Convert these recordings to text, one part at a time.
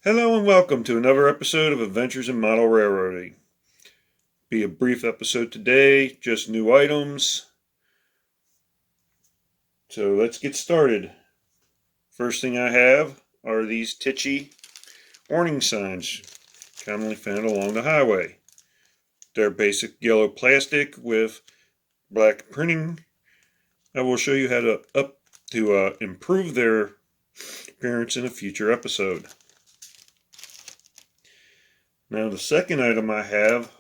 Hello and welcome to another episode of Adventures in Model Railroading. Be a brief episode today, just new items. So let's get started. First thing I have are these Tichy warning signs, commonly found along the highway. They're basic yellow plastic with black printing. I will show you how to improve their appearance in a future episode. Now the second item I have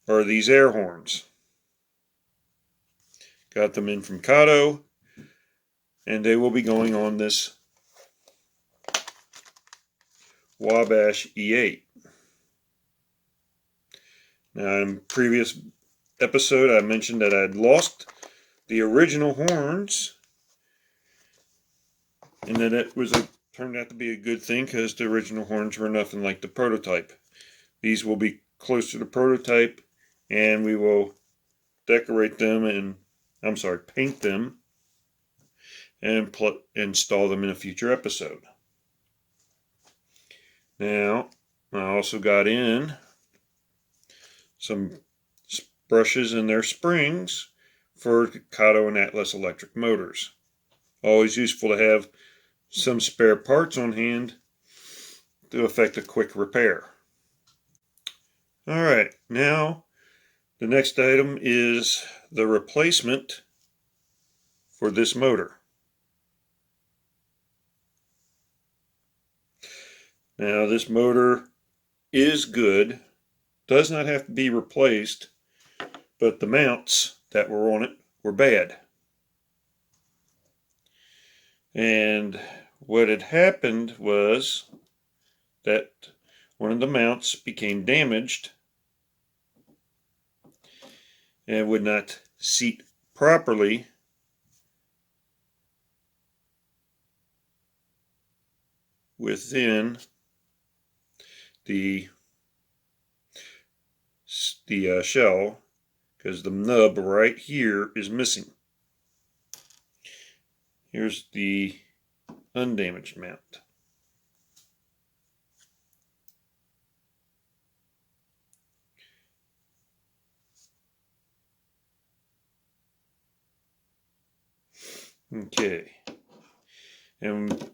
are these air horns. Got them in from Kato, and they will be going on this Wabash E8. Now in previous episode I mentioned that I'd lost the original horns, and that it turned out to be a good thing because the original horns were nothing like the prototype. These will be close to the prototype, and we will decorate them and paint them and install them in a future episode. Now I also got in some brushes and their springs for Kato and Atlas electric motors. Always useful to have some spare parts on hand to effect a quick repair. Alright, now the next item is the replacement for this motor. Now this motor is good, does not have to be replaced, but the mounts that were on it were bad. And what had happened was that one of the mounts became damaged and would not seat properly within the shell, because the nub right here is missing. Here's the undamaged mount. Okay, and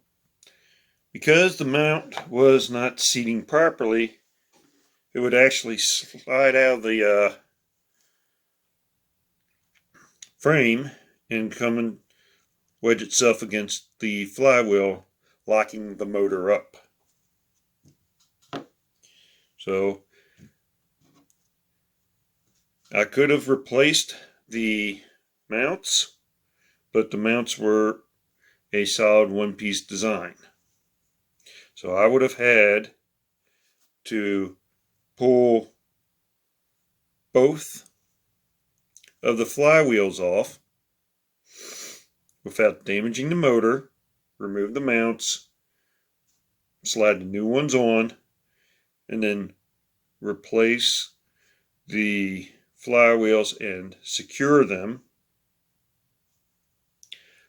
because the mount was not seating properly, it would actually slide out of the frame and come and wedge itself against the flywheel, locking the motor up. So I could have replaced the mounts, but the mounts were a solid one-piece design. So I would have had to pull both of the flywheels off without damaging the motor, remove the mounts, slide the new ones on, and then replace the flywheels and secure them.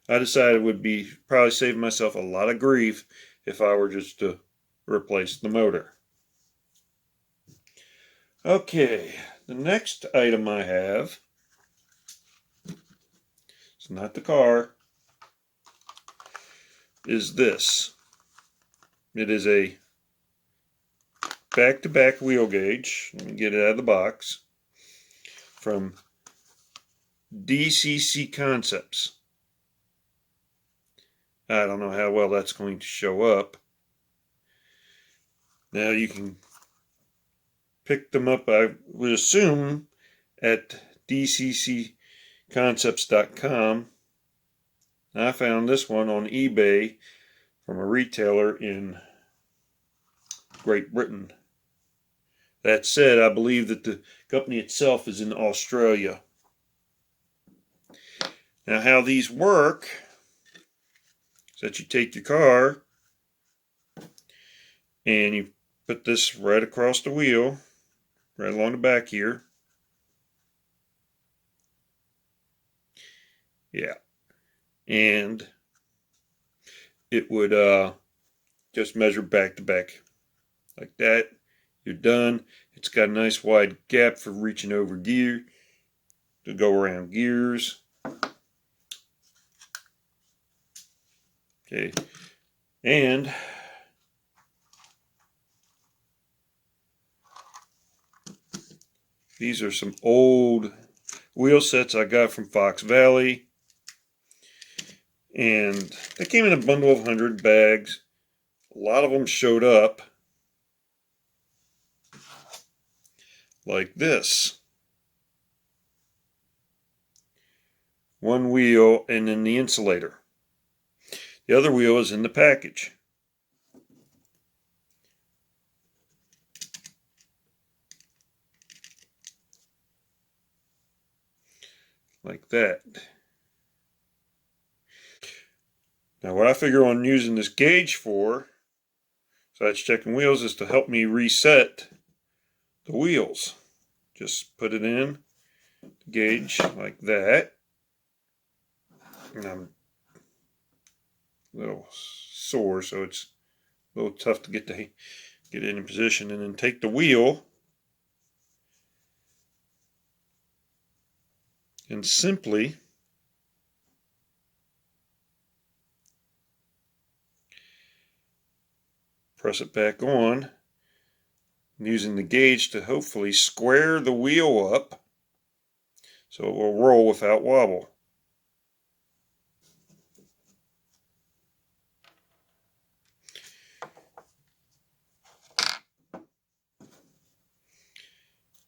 I decided it would be probably save myself a lot of grief if I were just to replace the motor. Okay, the next item I have, it's not the car, is this. It is a back-to-back wheel gauge. Let me get it out of the box. From DCC Concepts. I don't know how well that's going to show up. Now you can pick them up, I would assume, at dccconcepts.com. I found this one on eBay from a retailer in Great Britain. That said, I believe that the company itself is in Australia. Now how these work is that you take your car and you put this right across the wheel, right along the back here. Yeah. And it would just measure back to back like that. You're done. It's got a nice wide gap for reaching over gear to go around gears. Okay, and these are some old wheel sets I got from Fox Valley, and they came in a bundle of 100 bags. A lot of them showed up like this. One wheel and then the insulator. The other wheel is in the package. Like that. Now what I figure on using this gauge for, besides checking wheels, is to help me reset the wheels. Just put it in the gauge like that. And I'm a little sore, so it's a little tough to get it in position, and then take the wheel and simply press it back on, using the gauge to hopefully square the wheel up so it will roll without wobble.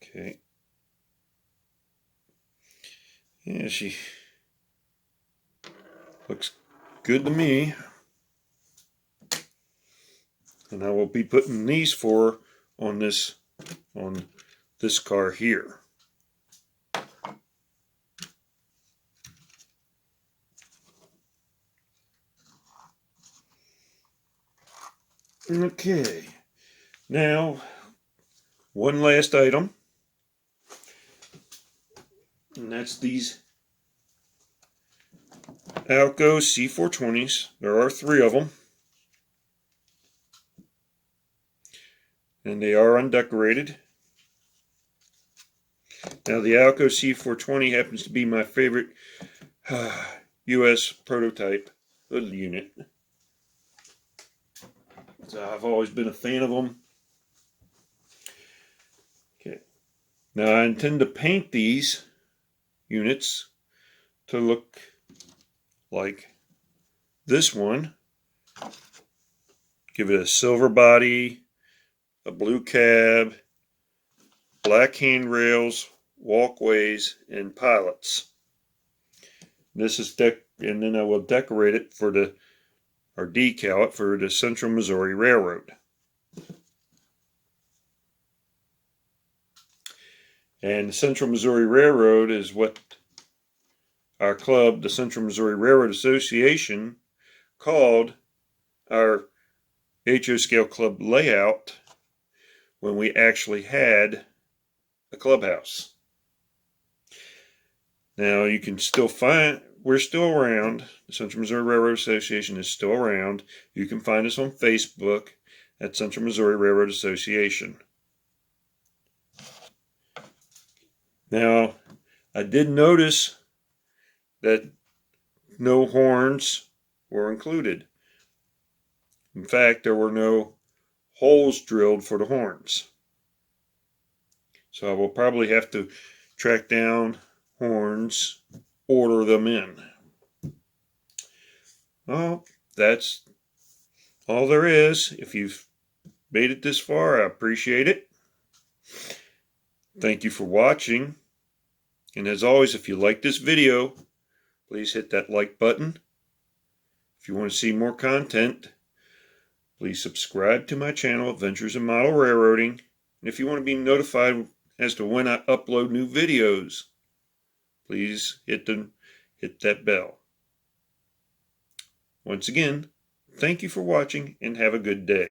Okay. Yeah, she looks good to me. And I will be putting these four on this car here. Okay. Now, one last item. And that's these Alco C420s. There are 3 of them. And they are undecorated. Now the Alco C420 happens to be my favorite US prototype hood unit. So I've always been a fan of them. Okay. Now I intend to paint these units to look like this one. Give it a silver body, a blue cab, black handrails, walkways, and pilots. This is and then I will decorate it for decal it for the Central Missouri Railroad. And the Central Missouri Railroad is what our club, the Central Missouri Railroad Association, called our HO Scale Club layout when we actually had a clubhouse. Now you can still find, we're still around. The Central Missouri Railroad Association is still around. You can find us on Facebook at Central Missouri Railroad Association. Now, I did notice that no horns were included. In fact, there were no holes drilled for the horns. So I will probably have to track down horns, order them in. Well, that's all there is. If you've made it this far, I appreciate it. Thank you for watching. And as always, if you like this video, please hit that like button. If you want to see more content, please subscribe to my channel, Adventures in Model Railroading. And if you want to be notified as to when I upload new videos, please hit that bell. Once again, thank you for watching and have a good day.